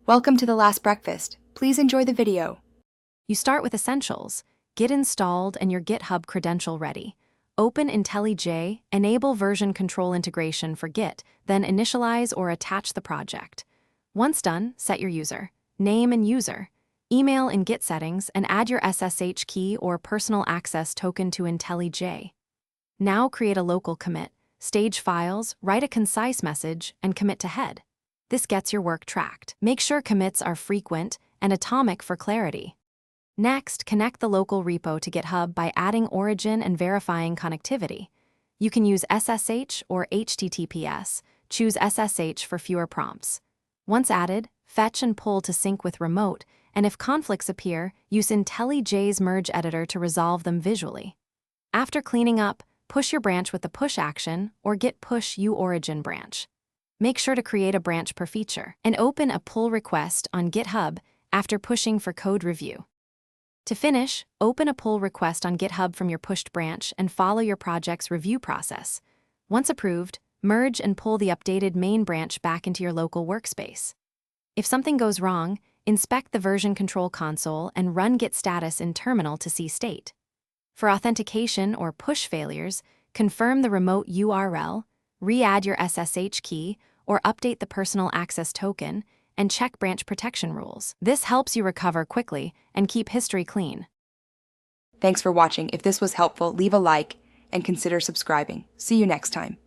Welcome to the last breakfast. Please enjoy the video. You start with Essentials, Git installed and your GitHub credential ready. Open IntelliJ, enable version control integration for Git, then initialize or attach the project. Once done, set your user, name and user, email in Git settings, and add your SSH key or personal access token to IntelliJ. Now create a local commit, stage files, write a concise message, and commit to head. This gets your work tracked. Make sure commits are frequent and atomic for clarity. Next, connect the local repo to GitHub by adding origin and verifying connectivity. You can use SSH or HTTPS. Choose SSH for fewer prompts. Once added, fetch and pull to sync with remote, and if conflicts appear, use IntelliJ's merge editor to resolve them visually. After cleaning up, push your branch with the push action or git push uOrigin branch. Make sure to create a branch per feature and open a pull request on GitHub after pushing for code review. To finish, open a pull request on GitHub from your pushed branch and follow your project's review process. Once approved, merge and pull the updated main branch back into your local workspace. If something goes wrong, inspect the version control console and run git status in terminal to see state. For authentication or push failures, confirm the remote URL, re-add your SSH key, or update the personal access token, and check branch protection rules. This helps you recover quickly and keep history clean. Thanks for watching. If this was helpful, leave a like and consider subscribing. See you next time.